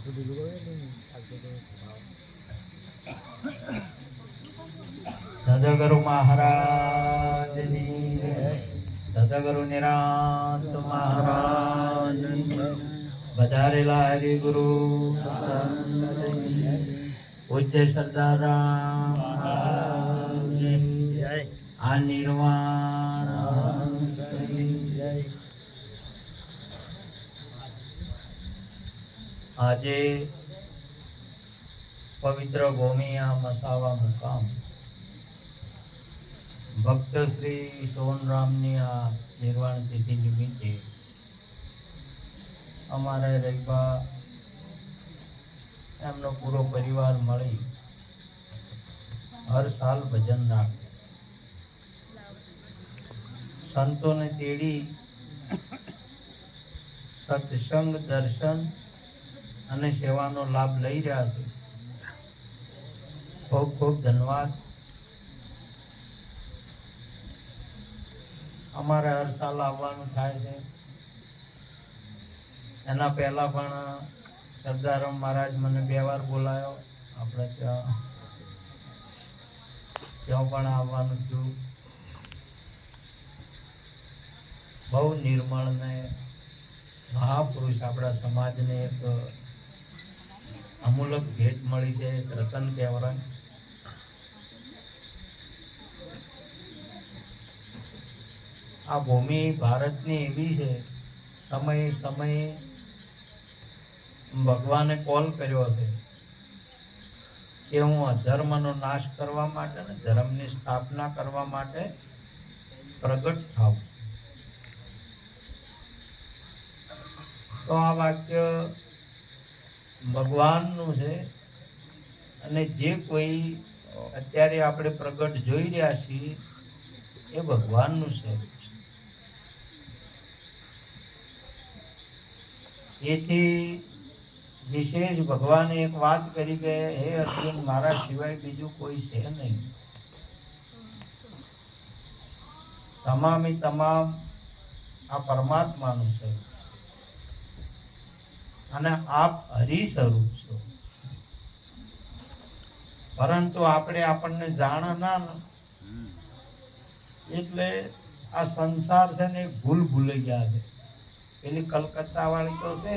સદગુરુ મહારાજની જય. સદગુરુ નિરાંત મહારાજની જય. વધારેલા હરિગુરુ પૂજ્ય સરદારામ મહારાજની જય. આ નિર્વાણ જય. આજે પવિત્ર ભૂમિ આ મસાવા મુકામ ભક્ત શ્રી સોનરામની આ નિર્વાણ તિથિ નિમિત્તે અમારે રહીબા એમનો પૂરો પરિવાર મળી હર સાલ ભજન રાખે, સંતોને તેડી સત્સંગ, દર્શન અને સેવાનો લાભ લઈ રહ્યા છે. ખૂબ ખૂબ ધન્યવાદ. અમારે હર સાલ આવવાનું થાય છે. એના પહેલા પણ સરદારામ મહારાજ મને 2 વાર બોલાયો. આપણે ત્યાં પણ આવવાનું છું. બહુ નિર્મળ ને મહાપુરુષ આપણા સમાજને એક અમૂલક ભેટ મળી છે. એક રતન કહેવાય. આ ભૂમિ ભારતની એવી છે, સમયે સમયે ભગવાને કોલ કર્યો છે કે હું અધર્મનો નાશ કરવા માટે ને ધર્મની સ્થાપના કરવા માટે પ્રગટ થાઉં. તો આ વાક્ય ભગવાનનું છે. અને જે કોઈ અત્યારે આપણે પ્રગટ જોઈ રહ્યા છીએ એ ભગવાનનું છે. એથી વિશેષ ભગવાને એક વાત કરી કે હે અર્જુન, મારા સિવાય બીજું કોઈ છે નહીં. તમામે તમામ આ પરમાત્માનું છે અને આપ હરિ સ્વરૂપ છો. પરંતુ આપણને જાણ ના એટલે આ સંસાર છે ને ભૂલી ગયા છે. પેલી કલકત્તા વાળી તો છે,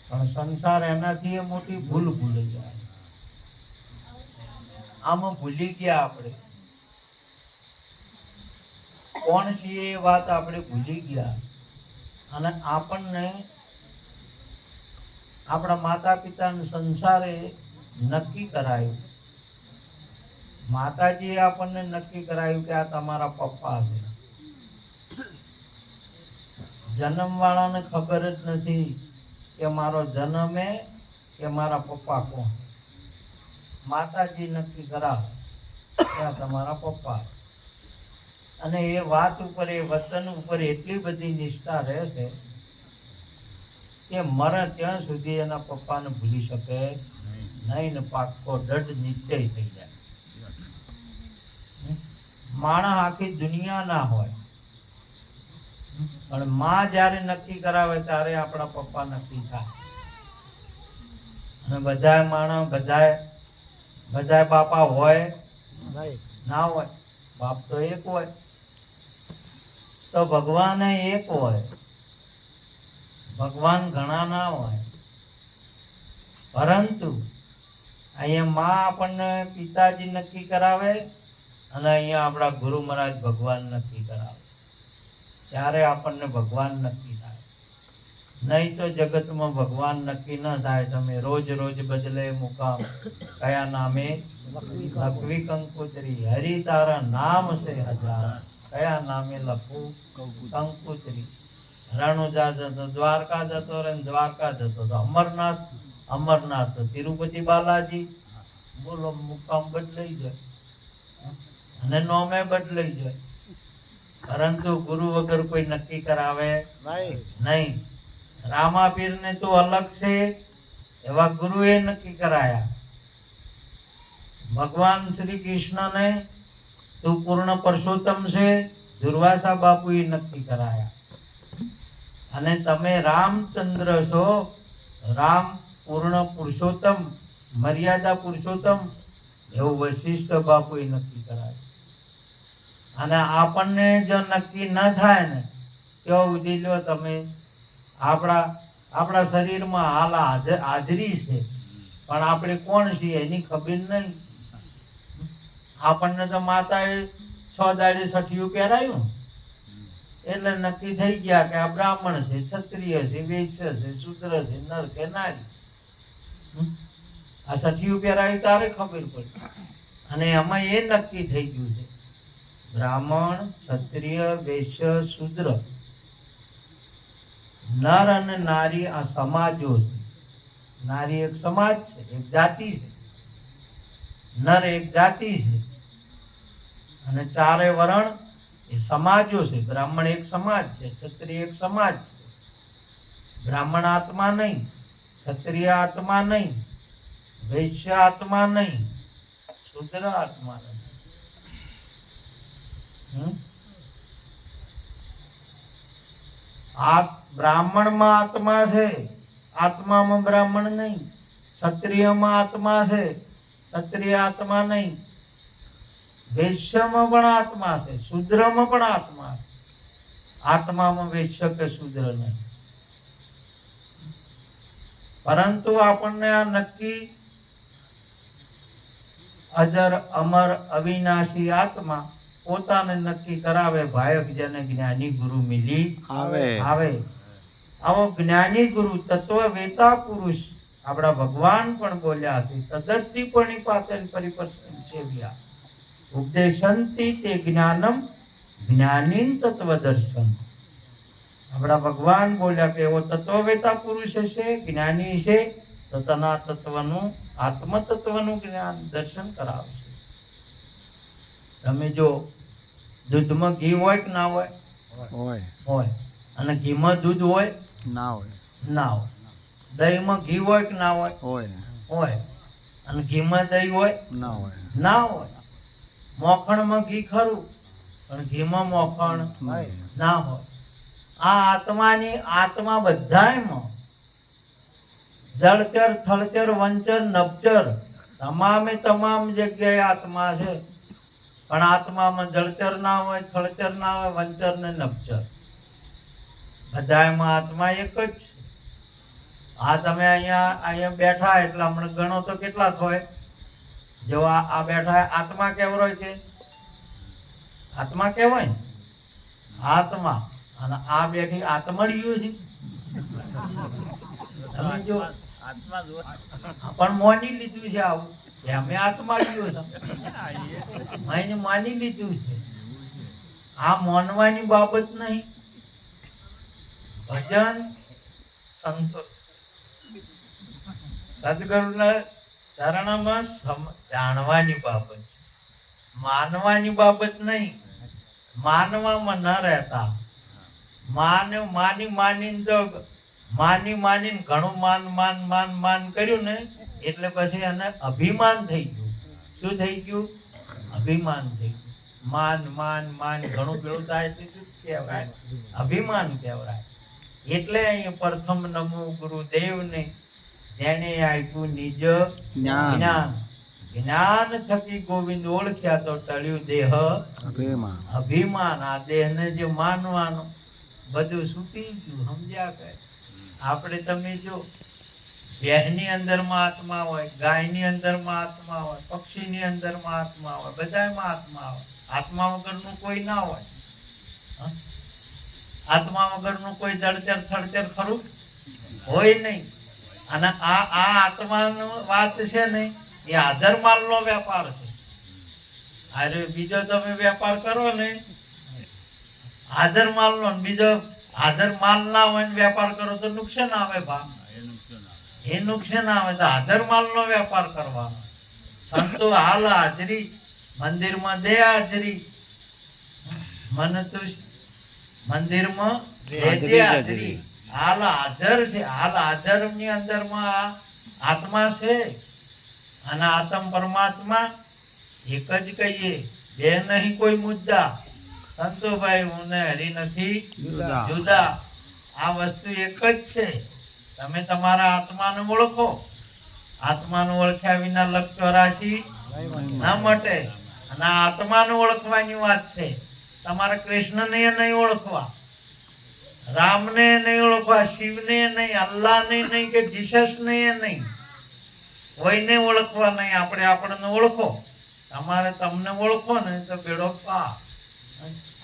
પણ સંસાર એનાથી એ મોટી ભૂલી ગયા. આમાં ભૂલી ગયા આપણે કોણ છીએ એ વાત આપણે ભૂલી ગયા. અને આપણને આપણા માતા પિતાને સંસારે નક્કી કરાયું. માતાજીએ આપણને નક્કી કરાયું કે આ તમારા પપ્પા છે. જન્મવાળાને ખબર જ નથી કે મારો જન્મ કે મારા પપ્પા કોણ. માતાજી નક્કી કરાવે કે આ તમારા પપ્પા. અને એ વાત ઉપર, એ વચન ઉપર એટલી બધી નિષ્ઠા રહે છે કે મરે ત્યાં સુધી એના પપ્પાને ભૂલી શકે નહીં ને પાક્કો દઢ નિશ્ચય થઈ જાય. માણસ આખી દુનિયા ના હોય, પણ માં જ્યારે નક્કી કરાવે ત્યારે આપણા પપ્પા નક્કી થાય. અને બધા માણસ બધા બાપા હોય ના હોય. બાપ તો એક હોય. તો ભગવાન એક હોય. ભગવાન ઘણા ના હોય. પરંતુ અહીંયા માં આપણને પિતાજી નક્કી કરાવે અને અહીંયા આપણા ગુરુ મહારાજ ભગવાન નક્કી કરાવે. ત્યારે આપણને ભગવાન નક્કી થાય. નહીં તો જગતમાં ભગવાન નક્કી ન થાય. તમે રોજ રોજ બદલે મુકામ, કયા નામે લખવી કંકોત્રી. હરિ તારા નામ છે હજાર, કયા નામે લખું કંકોત્રી. રણુજા જતો, દ્વારકા જતો રે, દ્વારકા જતો તો અમરનાથ તો તિરુપતિ બાલાજી. બોલો, મુકામ બદલાઈ જાય અને નોમે બદલાઈ જાય. પરંતુ ગુરુ વગર કોઈ નક્કી કરાવે નહીં. રામાપીર ને તો અલગ છે, એવા ગુરુએ નક્કી કરાયા. ભગવાન શ્રી કૃષ્ણ ને તું પૂર્ણ પુરુષોત્તમ છે, દુર્વાસા બાપુએ નક્કી કરાયા. અને તમે રામચંદ્ર છો, રામ પૂર્ણ પુરુષોત્તમ, મર્યાદા પુરુષોત્તમ, એવું વશિષ્ઠ બાપુએ નક્કી કરાવ્યું. અને આપણને જો નક્કી ન થાય ને તો ઉધી લો તમે આપણા શરીરમાં હાલ હાજરી છે, પણ આપણે કોણ છીએ એની ખબર નહીં. આપણને તો માતાએ 6 દાડે સઠિયું પહેરાયું એટલે નક્કી થઈ ગયા કે આ બ્રાહ્મણ છે, ક્ષત્રિય છે, વૈશ્ય છે, શૂદ્ર છે, નર કે નારી. આ સઠિયું પહેરાયું તારે ખબર પડી. અને એમાં એ નક્કી થઈ ગયું છે બ્રાહ્મણ, ક્ષત્રિય, વૈશ્ય, શૂદ્ર, નર અને નારી આ સમાજો છે. નારી એક સમાજ છે, એક જાતિ છે. નર એક જાતિ છે. અને ચારે વર્ણ એ સમાજો છે. બ્રાહ્મણ એક સમાજ છે, ક્ષત્રિય એક સમાજ છે. બ્રાહ્મણ આત્મા નહીં, ક્ષત્રિય આત્મા નહીં, વૈશ્ય આત્મા નહીં, શુદ્ર આત્મા નહીં. આ બ્રાહ્મણમાં આત્મા છે, આત્મામાં બ્રાહ્મણ નહીં. ક્ષત્રિયમાં આત્મા છે, ક્ષત્રિય આત્મા નહીં. વૈશ્યમાં પણ આત્મા છે, શૂદ્રમાં પણ આત્મા છે. આત્મામાં વૈશ્ય કે શૂદ્ર નહીં. પરંતુ આપણને આ નક્કી અજર અમર અવિનાશી આત્મા પોતાને નક્કી કરાવે. ભાયક જેને જ્ઞાની ગુરુ મિલી આવે. આવો જ્ઞાની ગુરુ તત્વવેતા પુરુષ આપણા ભગવાન પણ બોલ્યા છે. તદત્તિ પણિપાતન પરિપર્શન સેવ્યા ઉપદેશંતિ તે જ્ઞાનમ જ્ઞાનીન તત્વદર્શન. આપણા ભગવાન બોલ્યા કે એવો તત્વવેતા પુરુષ હશે, જ્ઞાની છે, તો તના તત્વનું, આત્મ તત્વનું જ્ઞાન દર્શન કરાવશે. તમે જો દૂધમાં ઘી હોય કે ના હોય? હોય. અને ઘીમાં દૂધ હોય? ના હોય. દહીંમાં ઘી હોય કે ના હોય? હોય. અને ઘીમાં દહીં હોય? ના હોય. મોખણમાં ઘી ખરું, પણ ઘીમાં મોખણ ના હોય. આ આત્મા બધાયમાં જળચર, થળચર, વંચર, નભચર તમામ જગ્યાએ આત્મા છે. પણ આત્મામાં જળચર ના હોય, થળચર ના હોય, વંચર ને નભચર. બધાયમાં આત્મા એક જ છે. આ તમે અહીંયા બેઠા એટલે હમણાં ગણો તો કેટલા થાય? જો આ બેઠા આત્મા કેવરો છે? આત્મા કેવાય ને? આત્મા. અને આ બેઠી આત્મળીઓ છે. તમે જો પણ મોની લીધું છે આવું. અમે આત્માળીઓ છે, માની લીધું છે. આ માનવાની બાબત નહીં. ભજન સંતો સદગુરુના ચરણમાં જાણવાની બાબત છે, માનવાની બાબત નહીં. માનવામાં ન રહેતા. માની ઘણું માન કર્યું ને એટલે પછી એને અભિમાન થઈ ગયું. શું થઈ ગયું? અભિમાન થઈ ગયું. માન ઘણું પેલું થાય એટલે શું કહેવાય? અભિમાન કહેવાય. એટલે અહીંયા પ્રથમ નમો ગુરુદેવને, જેને આપ્યું નિજ જ્ઞાન. જ્ઞાન થકી ગોવિંદ ઓળખ્યા તો ટળ્યું દેહ અભિમાન. આ દેહને જે માનવાનું બધું છૂટી ગયું. સમજ્યા કે આપણે તમે જો ભેંસની અંદરમાં આત્મા હોય, ગાયની અંદરમાં આત્મા હોય, પક્ષીની અંદરમાં આત્મા હોય, બધામાં આત્મા હોય. આત્મા વગરનું કોઈ ના હોય. આત્મા વગરનું કોઈ જળચર થળચર ખરું હોય નહીં. અને આ આત્માનો વાત છે ને એ હાજર માલનો વેપાર છે. અરે બીજો તમે વેપાર કરો ને હાજર માલનો, બીજો હાજર માલ ના હોય ને વેપાર કરો તો નુકસાન આવે. એ નુકસાન આવે. તો હાજર માલનો વેપાર કરવાનો. સંતો હાલ હાજરી, મંદિરમાં દે હાજરી, મંદિરમાં દે હાજરી. હાલ હાજર છે. હાલ હાજર ની અંદરમાં આત્મા છે. અને આત્મ પરમાત્મા એક જ કહીએ, બે નહીં કોઈ મુદ્દા. સંતોભાઈ હું ને હરી નથી જુદા. આ વસ્તુ એક જ છે. તમે તમારા આત્માને ઓળખો. આત્માને ઓળખ્યા વિના લક્ષ 84 ના મટે. અને આ આત્માને ઓળખવાની વાત છે. તમારે કૃષ્ણને નહીં ઓળખવા, રામને નહીં ઓળખવા, શિવને નહીં, અલ્લાહને નહીં કે જીસસને નહીં, કોઈને ઓળખવા નહીં. આપણે આપણને ઓળખો. તમારે તમને ઓળખો ને તો બેડો પાર.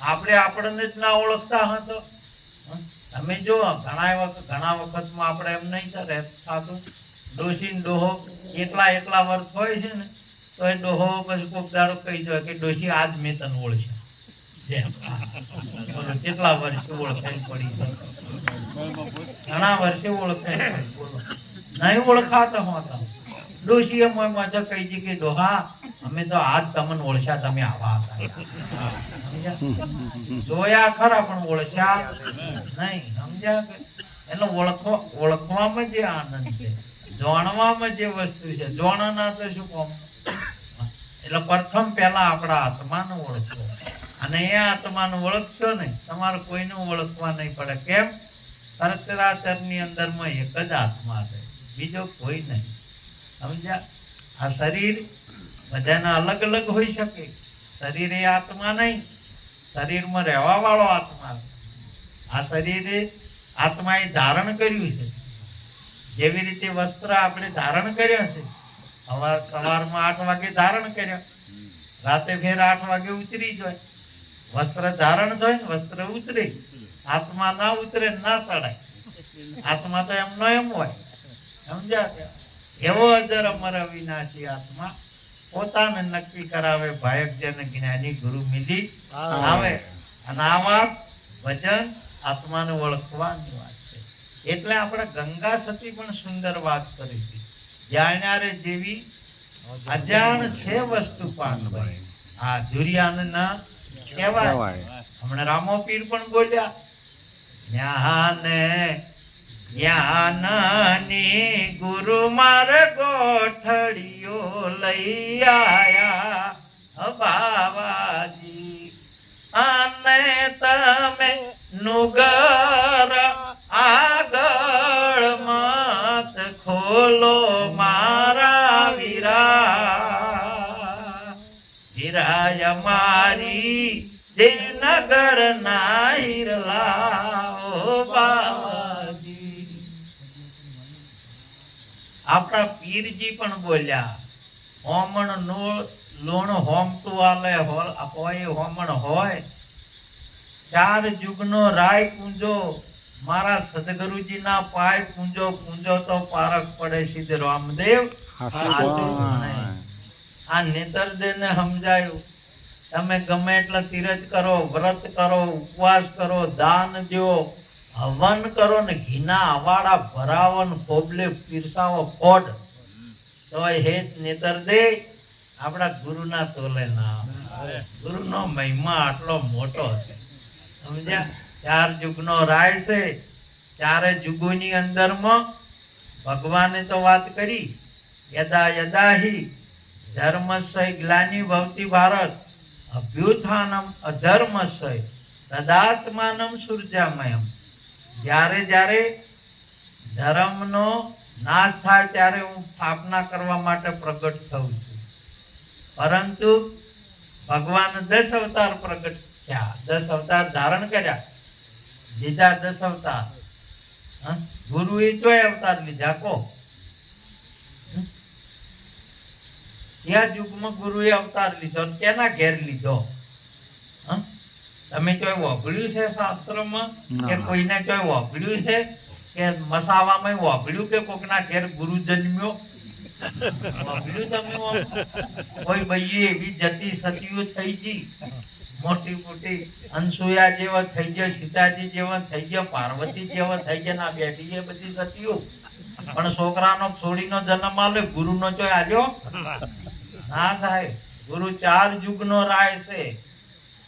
આપણે આપણને જ ના ઓળખતા હોય તો તમે જો ઘણા વખતમાં આપણે એમ નહીં થતું. ડોશી ને ડોહો એટલા વર્ષ હોય છે ને તો એ ડોહો પછી કોક દાડો કહી જાય કે ડોશી આજ મેં તને ઓળખ્યા. કેટલા વર્ષે ઓળખાઈ પડી છે, ઘણા વર્ષે ઓળખાઈ પડી. બોલો નહીં ઓળખાતા હોતા. ડોશીએ મજા કહી છે કે ડોહા અમે તો આજ તમને ઓળખ્યા, તમે આવા હતા. જોયા ખરા પણ ઓળખ્યા નહીં. સમજ્યા? એટલે ઓળખવામાં જે આનંદ છે, જાણવામાં જે વસ્તુ છે. જાણના તો શું કહું. એટલે પ્રથમ પહેલા આપણા આત્માને ઓળખો. અને એ આત્માને ઓળખશો ને તમારે કોઈને ઓળખવા નહીં પડે. કેમ? સચરાચરની અંદરમાં એક જ આત્મા છે, બીજો કોઈ નહીં. સમજ્યા? આ શરીર બધાના અલગ અલગ હોઈ શકે. શરીર એ આત્મા નહીં, શરીરમાં રહેવા વાળો આત્મા. આ શરીરે આત્માએ ધારણ કર્યું છે. જેવી રીતે વસ્ત્ર આપણે ધારણ કર્યા છે. સવારમાં 8 વાગે ધારણ કર્યા, રાતે ફેર 8 વાગે ઉતરી જાય. વસ્ત્ર ધારણ થાય ને વસ્ત્ર ઉતરે. આત્મા ના ઉતરે, ના ચડાય. આત્મા તો એમનો એમ હોય. સમજ્યા? એવો અજર અમર અવિનાશી આત્મા પોતાને નક્કી કરાવે. ભાયક જેને જ્ઞાની ગુરુ મિલી આવે. અને આ વાત વચન આત્માને ઓળખવાની વાત છે. એટલે આપણે ગંગા સતી પણ સુંદર વાત કરી છે. જાણ્યારે જેવી અજાણ છે વસ્તુ પાનભાઈ. આ ધુરિયાન ના કહેવાય. હમણાં રામો પીર પણ બોલ્યા, જ્ઞાનની ગુરુ માર ગોઠડીઓ લઈ આયા બાવાજી. અને તમે નુગર આગળ મત ખોલો મારા વીરાય મારી દેવનગર ના હિરલા બાવાજી. આપણા પીરજી પણ બોલ્યા, હોમણ નો લોણ હોમતું આલે હોય હોમણ હોય. 4 જુગનો રાય પૂંજો મારા સદગુરુજી ના પાય પૂંજો તો પારક પડે સિદ્ધ રામદેવ. આ નેતરદેવ ને સમજાયું. તમે ગમે એટલે તીરથ કરો, વ્રત કરો, ઉપવાસ કરો, દાન દો, હવન કરો ને ઘીના અવાડા ભરાવો ને કોબલે પીરસાવો ફોડ, તો હે નેતરદેવ આપણા ગુરુના તોલે ના. ગુરુનો મહિમા આટલો મોટો છે. સમજ્યા? 4 જુગનો રાય છે. 4 જુગોની અંદરમાં ભગવાને તો વાત કરી, યદા યદાહી ધર્મસ્ય ગ્લાનિ ભવતિ ભારત અભ્યુત્થાનમ અધર્મસ્ય તદાત્માનમ સૂર્યામયમ. જ્યારે જ્યારે ધર્મનો નાશ થાય ત્યારે હું સ્થાપના કરવા માટે પ્રગટ થઉં છું. પરંતુ ભગવાન 10 અવતાર પ્રગટ થયા, 10 અવતાર ધારણ કર્યા, લીધા 10 અવતાર. ગુરુએ ચોય અવતાર લીધા કો? કયા યુગમાં ગુરુએ અવતાર લીધો, કેના ઘેર લીધો? તમે ચોય વાપર્યું છે શાસ્ત્રમાં કે કોઈને ચોય વાપર્યું છે કે મસાવામાં વાપર્યું કે કોકના ઘેર ગુરુ જન્મ્યો? વાપર્યું તમે? કોઈ ભાઈ એવી જતી સતીઓ થઈ ગઈ, મોટી મોટી અનસુયા જેવા થઈ ગયા, સીતાજી જેવા થઈ ગયા, પાર્વતી જેવા થઈ ગયા. ના બેઠી છે બધી સતીઓ, પણ છોકરાનો છોડીનો જન્મ આલે, ગુરુનો ચોય આલ્યો ના થાય. ગુરુ 4 યુગનો રાય છે.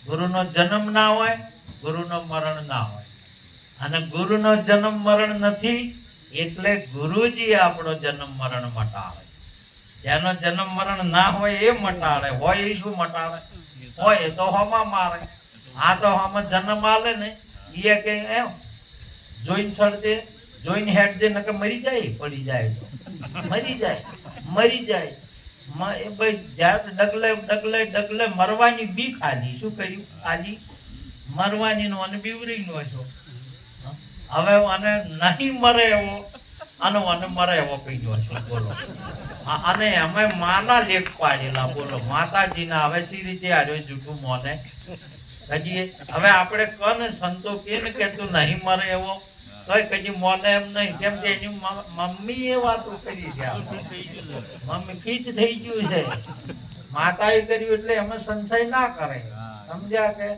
ગુરુનો જન્મ ના હોય, ગુરુનો મરણ ના હોય. અને ગુરુનો જન્મ મરણ નથી એટલે ગુરુજી આપણો જન્મ મરણ મટાડે. જેનો જન્મ મરણ ના હોય એ મટાડે, હોય એ શું મટાડે? હોય એ તો હોમાં મારે. આ તો હોમાં જન્મ આલે ને એ કે એમ જોઈને સડજે, જોઈને હેડજે, નકર મરી જાય, પડી જાય તો મરી જાય. એ ભાઈ જ્યારે ડગલે મરવાની બીક આલી. શું કર્યું? આલી મરવાની નો અને બીવરી નો છો. હવે અને નહીં મરે એવો અને મને મરે એવો કહી દો છો. બોલો. અને અમે માના લેખ પાડેલા. બોલો માતાજીના. હવે સી રીતે આવ્યો જૂઠું મોને હજી. હવે આપણે કને સંતો કે તું નહીં મરે એવો કઈ કદી મોને એમ નહીં. કેમ કે એની મમ્મી એ વાતો કરી છે. મમ્મી ફીટ થઈ ગયું છે. માતાએ કર્યું એટલે એમાં સંશય ના કરે. સમજ્યા કે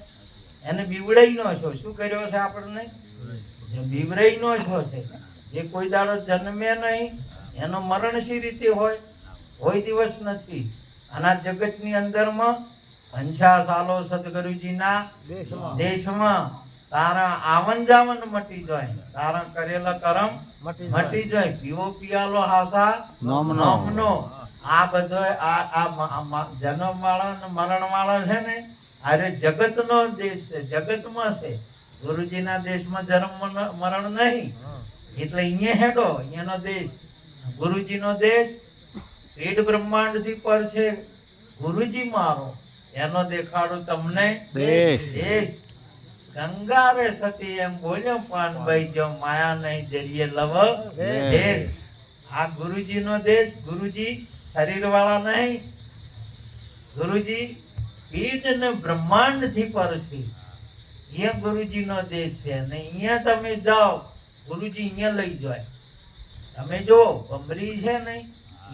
એને બીવડાઈ નો છો. શું કર્યો છે આપણને? બીવરાઈ નો છો છે. જે કોઈ દાડો જન્મે નહીં એનો મરણ સી રીતે હોય? કોઈ દિવસ નથી. આના જગતની અંદરમાં 50 સાલો સદગુરુજીના દેશમાં તારા આવન જાવન મટી જાય. તારા કરેલા કરમ મટી જાય. પીવો પિયાલો હાસા નોમનો. આ બધો આ જન્મ વાળા ને મરણ વાળા છે ને, અરે જગતનો દેશ છે. જગતમાં છે. ગુરુજીના દેશમાં જન્મ મરણ નહીં. એટલે અહીંયા હેડો. અહીંયાનો દેશ ગુરુજીનો દેશ. પેટ બ્રહ્માંડ થી પર છે ગુરુજી મારો. એનો દેખાડું તમને દેશ. ગંગા રે સતી એમ બોલ્યો પાનભાઈ, જો માયા નહીં જરીએ લવ દેશ. આ ગુરુજીનો દેશ. ગુરુજી શરીર વાળા નહીં. ગુરુજી પેટ ને બ્રહ્માંડ થી પર છે. એ ગુરુજીનો દેશ છે. ને અહીંયા તમે જાઓ, ગુરુજી અહીંયા લઈ જાય. તમે જો ભમરી છે ને,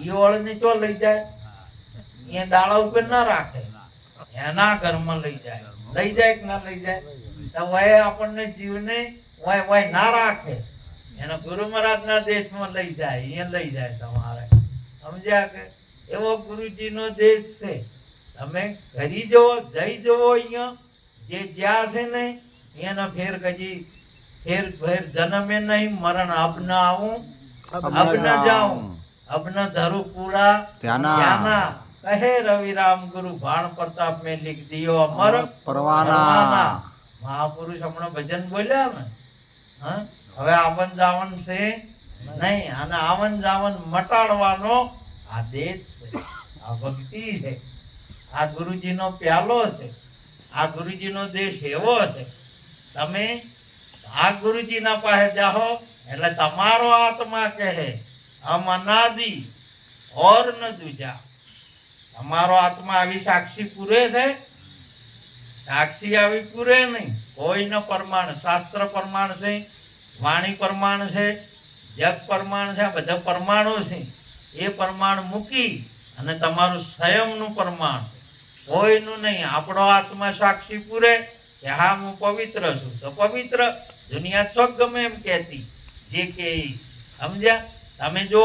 એ ઓળને ચો લઈ જાય? અહીંયા દાડા ઉપર ના રાખે, એના ઘરમાં લઈ જાય. લઈ જાય કે ના લઈ જાય? તો વય આપણને જીવને વય ના રાખે. એના ગુરુ મહારાજના દેશમાં લઈ જાય. અહીંયા લઈ જાય તમારે. સમજ્યા કે? એવો ગુરુજીનો દેશ છે. તમે ઘરી જવો, જઈ જવો. અહીંયા જે જ્યાં છે ને એનો ફેર કજી ફેર જન્મે નહીં. મરણ અબ ન આવું અબ ન જાઉં, અબ ન ધરું પૂરા ધ્યાના. કહે રવિ રામ ગુરુ ભાણ પ્રતાપ મેં લીખ દિયો અમર પરવાના. મહાપુરુષ હમણાં ભજન બોલ્યા ને. હવે આવન જાવન છે નહીં. અને આવન જાવન મટાડવાનો આ દેશ છે. આ ભક્તિ છે. આ ગુરુજીનો પ્યાલો છે. આ ગુરુજીનો દેશ એવો છે. તમે આ ગુરુજીના પાસે જાઓ એટલે તમારો આત્મા કહે હમ અનાદિ ઓર ન દૂજા. તમારો આત્મા આવી સાક્ષી પૂરે છે. સાક્ષી આવી પૂરે નહીં. કોઈનો પ્રમાણ, શાસ્ત્ર પ્રમાણ છે, વાણી પ્રમાણ છે, જગ પ્રમાણ છે. બધા પ્રમાણો છે. એ પ્રમાણ મૂકી અને તમારું સંયમનું પ્રમાણ કોઈનું નહીં. આપણો આત્મા સાક્ષી પૂરે કે હા હું પવિત્ર છું. તો પવિત્ર દુનિયા ચોક ગમે એમ કહેતી જે કે સમજ્યા? તમે જો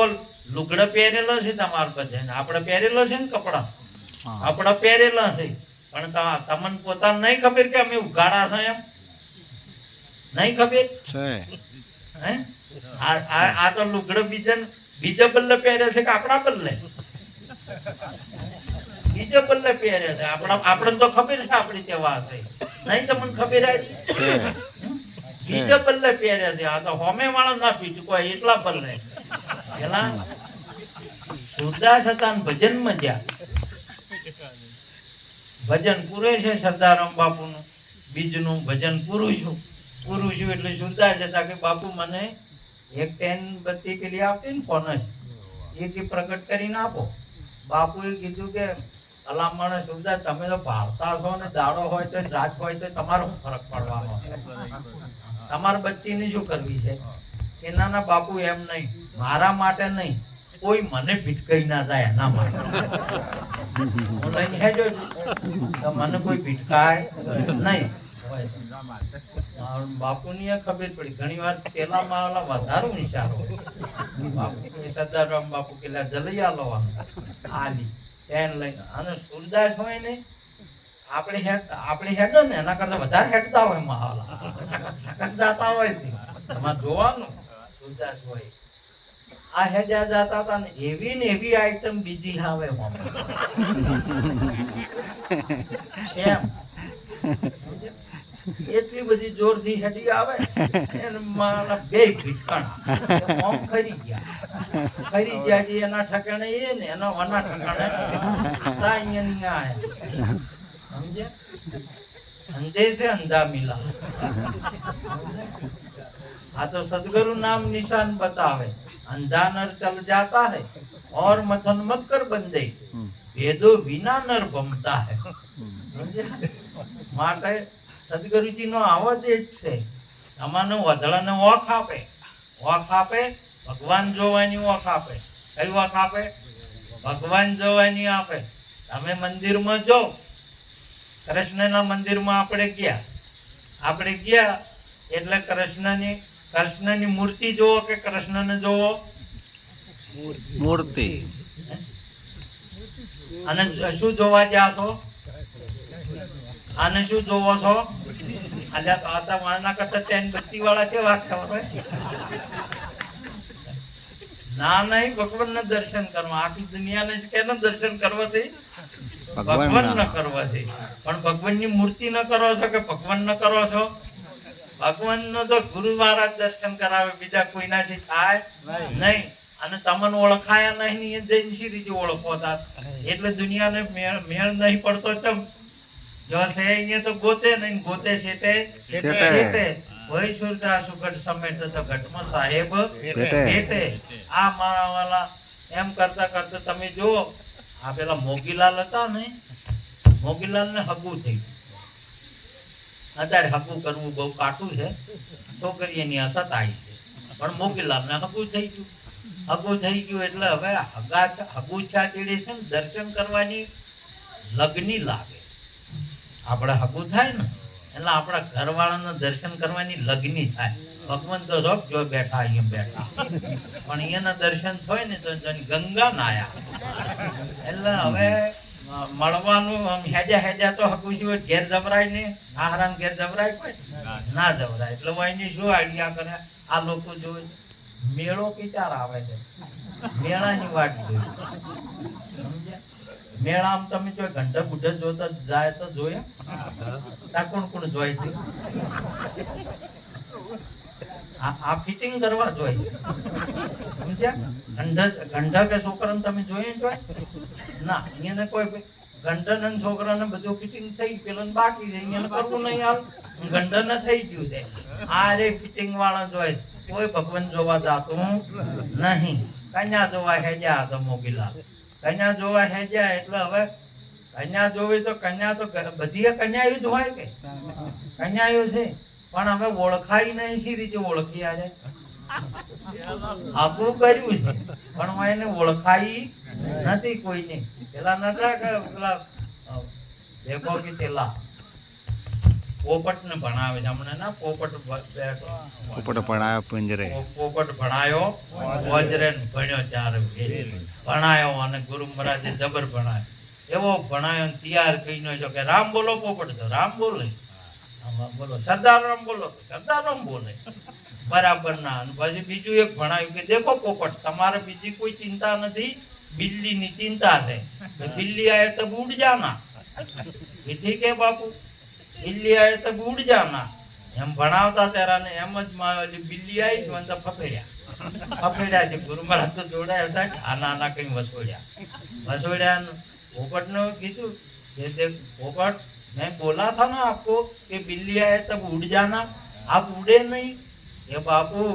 લુગડો પહેરેલો છે તમારા બધા, આપણે પહેરેલો છે ને કપડા, આપણે પહેરેલા છે, પણ તમને પોતાને નહીં ખબર કે અમે ઉઘાડા છે એમ? નહીં ખબર હે? આ તો લુગડો બીજા બદલે પહેરે છે કે આપણા બદલે? બીજા બદલે પહેરે છે. આપણે તો ખબર છે આપણી કેવા છે. નહીં તમને ખબર આવી? બીજા બદલે પહેરે છે. આ તો હોમે વાળા ના પીઠ કોઈ એટલા બદલે. પેલા સુરદાસ હતા ભજન માં જ્યાં ભજન પૂરે છે સરદારામ બાપુ નું બીજનું ભજન પૂરું છું એટલે સુરદાસ હતા કે બાપુ મને એક 10 બત્તી પેલી આવતી ને ફોનસ એ કે પ્રગટ કરીને આપો. બાપુએ કીધું કે અલામણ સુરદાસ તમે તો ભારતા છો ને દાડો હોય તો રાત હોય તો તમારો ફરક પડવાનો, તમારે બત્તીની શું કરવી છે? કે ના બાપુ એમ નહીં, મારા માટે નહીં, કોઈ મને ભીટકાઈ ના જાય એના માટે હું લઈને હેજો તો મને કોઈ ભીટકાય નહીં. બાપુની ખબર પડી. ઘણી વાર પેલામાં વધારે નિશારો સરદાર બાપુ પેલા જલૈયા લવાનું આલી પેન લઈને. અને સુરદાસ હોય ને આપણે હેડો ને એના કરતા વધારે હેડતા હોય મહાલા સખત જાતા હોય છે. તમારે જોવાનું સુરદાસ હોય આ હેજા જાતા હતા ને એવી ને એવી આઈટમ બીજી આવે એટલી બધી જોરથી હેડી આવે એને મારા બે ભીટકણા ઓમ ખરી ગયા જે એના ઠકાણે એ ને એના વના ઠકાણે તા અહીંયા આયા સમજે અંધે से अंधा मिला हाँ तो सदगुरु नाम निशान बतावे अंधा नर चल जाता है और मथन मत कर बंदे भेदो विना नर भमता है માટે સદગુરુજી નો આવો જ છે તમાને વધળાને ઓખ આપે ભગવાન જોવાની ઓખ આપે કઈ ઓખ આપે ભગવાન જોવાની આપે તમે મંદિરમાં જો કૃષ્ણના મંદિરમાં આપણે ગયા એટલે કૃષ્ણની મૂર્તિ જોવો કે કૃષ્ણને જોવો મૂર્તિ અને શું જોવા ગયા છો આને શું જોવો છો આના કરતા ટેન બત્તી વાળા કેવા ખબર ના નહીં ભગવાનના દર્શન કરવા આખી દુનિયાને કેના દર્શન કરવાથી ભગવાન કરવાથી પણ ભગવાનની મૂર્તિ ન કરો છો કે ભગવાન ન કરો છો ભગવાન નો તો ગુરુ મહારાજ દર્શન કરાવે બીજા કોઈનાથી થાય નહીં અને તમને ઓળખાયા નહીં એ જઈને શી રીતે ઓળખો તા એટલે દુનિયાને મેળ નહીં પડતો ચમ જો છે અહીંયા તો ગોતે નહીં ગોતે છેટે કોઈ સુરતા સુગઢ સમેટ તો ઘટમાં સાહેબ ભેટે આ મારા વાલા એમ કરતા કરતા તમે જુઓ આ પેલા મોગીલાલ હતા ને મોગીલાલ ને હગું થઈ ગયું અત્યારે હગું કરવું બહુ કાટું છે છોકરીની અસત આવી છે પણ મોગીલાલ ને હગું થઈ ગયું એટલે હવે હગું છે છે ને દર્શન કરવાની લગ્ની લાગે આપણે હગું થાય ને એટલે આપણા ઘરવાળાના દર્શન કરવાની લગ્ની થાય ભગવાન તો જો બેઠા અહીંયા બેઠા પણ અહીંયાના દર્શન થાય ને તો ગંગા નાયા એટલે હવે મળવાનું હેજા તો હકું છું ઘેર જબરાય ને આહારામ ઘેર જબરાય કોઈ ના જબરાય એટલે એની શું આઈડિયા કરે આ લોકો જોઈ મેળો વિચાર આવે છે મેળાની વાત જોઈ સમજ્યા મેળામાં તમે જો ઘંટા બુઢા જોતા જાય તો જોયા કોણ કોણ જોઈ છે આ ફિટિંગ કરવા જોઈએ સમજ્યા ગંઢા કે છોકરાને તમે જોઈએ ના અહીંયા કોઈ ગંઢા છોકરાને બધું ફિટિંગ થઈ પેલો બાકી છે અહીંયા કરવું નહીં આવે ગંઢા થઈ ગયું છે આ રે ફિટિંગ વાળા જોઈ કોઈ ભગવાન જોવા જાતું નહીં કન્યા જોવા હેજા તો મોગીલાલ કન્યા જોવા હેજા એટલે હવે કન્યા જોવી તો કન્યા તો બધી કન્યાયું જ હોય કે કન્યાયું છે પણ અમે ઓળખાઈ નહીં સી રીતે ઓળખી આજે આગું કર્યું છે પણ એને ઓળખાઈ નથી કોઈને પેલા નતા કે પેલા દેખો કે પેલા પોપટ ને ભણાવે છે હમણાં ના પોપટ ભણાયો પિંજરે પોપટ ભણાયો વજરે ભણ્યો ચાર ભણાયો અને ગુરુ મહારાજે જબર ભણાયો એવો ભણાયો તૈયાર કહીનો છો કે રામ બોલો પોપટ તો રામ બોલે બોલો સરદાર રામ બોલો સરદાર રામ બોલે બરાબર ના પછી બીજું એક ભણાયું કે દેખો પોપટ તમારે બીજી કોઈ ચિંતા નથી બિલ્લી ની ચિંતા છે બિલ્લી આયે તો ઉડ જાના ઠીક હે બાપુ બિલ્લી આયે તો ઉડ જાના એમ ભણાવતા ત્યારે એમ જ બિલ્લી આવી મને તો ફફેડ્યા છે ગુરુ મહારાજ તો જોડાયા હતા આના કઈ વસોડ્યા પોપટ ને કીધું કે પોપટ मैं बोला था ना आपको कि बिल्ली आए तब उड़ जाना आप उड़े नहीं ये बापू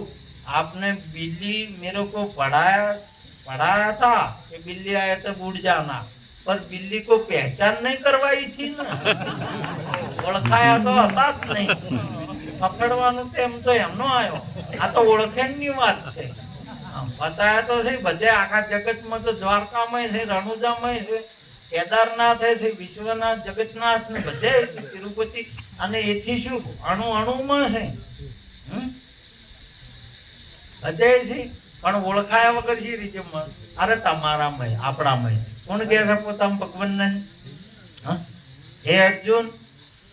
आपने बिल्ली मेरे को पढ़ाया था कि बिल्ली आए तब उड़ जाना पर बिल्ली को पहचान नहीं करवाई थी ना ओळखाया तो હતા જ નહીં પકડવાનું તેમ તો એમનો આવ્યો આ તો ઓળખેણની વાત છે બતાયા તો છે બધે આખા જગતમાં તો દ્વારકામાં છે રણુજામાં છે કેદારનાથ છે વિશ્વનાથ જગતનાથ ને બધે તિરુપતિ અને એથી શું અણુમાં છે બધે છે પણ ઓળખાયા વગર શી રીતે અરે તમારામાં આપણામાં કોણ કહે છે પોતાના ભગવાનને હે અર્જુન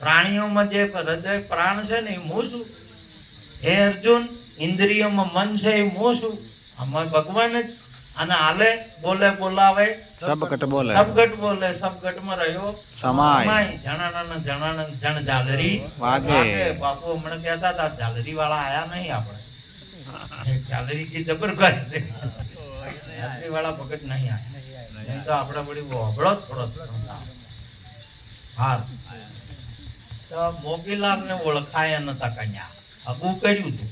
પ્રાણીઓમાં જે હૃદય પ્રાણ છે ને એ હું છું હે અર્જુન ઇન્દ્રિયોમાં મન છે એ હું છું આમાં ભગવાન જ અને હાલે બોલે બોલાવે સબકટ બોલે સબગટ બોલે સબગટમાં રહ્યો સમાય જણાના જણ ઝાલરી વાગે. બાપુ હમણાં કહેતા હતા ઝાલરી વાળા આયા નહીં આપણે ઝાલરી કી જબરદસ્ત છે ઝાલરી વાળા ભગત નહીં આયા નહીં તો આપણે બધી હોબળો જ થોડો હાર તો મોગીલાલ ને ઓળખાય નતા કન્યા હગું કર્યું હતું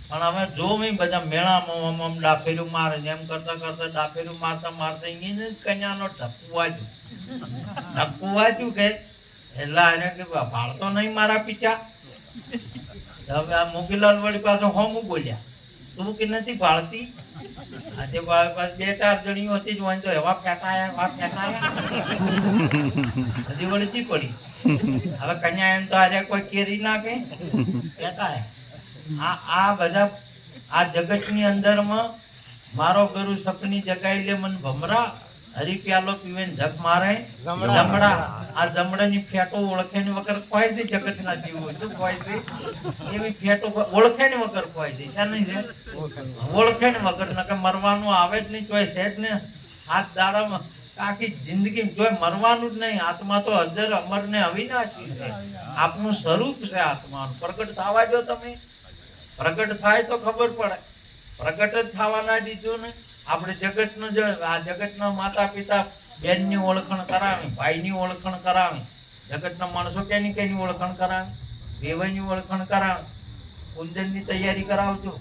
પણ હવે જો મેં બધા મેળામાં આમ ડાફેરું મારે ને એમ કરતા કરતા ડાફેરું મારતા મારતા એને કન્યાનો ધક્કું વાજ્યું કે એટલે એને કે ભાળતો નહીં મારા પીછા હવે આ મોગીલાલ વળી પાછો હોમું બોલ્યા તું કે નથી ભાળતી આજે બે ચાર જણીઓ હતી જ વાંચો એવા ફેટાયા હજી વળી જી પડી હવે કન્યા એમ તો આજે કોઈ કેરી નાખે ફેટાયા આ બધા આ જગતની અંદરમાં મારો ગુરુ સપની જગાઈ લે મન ભમરા હરી પ્યાલો પીવે ને જગ મારે જમડા આ જમડાની ફેટો ઓળખે ને વગર કોઈ છે જગતના જીવો શું કોઈ છે એવી ફેટો ઓળખે ને વગર કોઈ છે શા નહીં છે ઓળખે ને વગર નકે મરવાનું આવે જ નહીં તોય છે જ ને હાથ દાડામાં આખી જિંદગી જોઈ મરવાનું જ નહીં આત્મા તો અજર અમર ને અવિનાશી છે આપનું સ્વરૂપ છે આત્માનું પ્રગટ થવા જો તમે પ્રગટ થાય તો ખબર પડે પ્રગટ જ થવા ના દીધું ને આપણે જગતનો જો આ જગતના માતા પિતા બેનની ઓળખાણ કરાવી ભાઈની ઓળખાણ કરાવી જગતના માણસો કેની ઓળખાણ કરાવી વેવાઈની ઓળખાણ કરાવી કુંજનની તૈયારી કરાવજો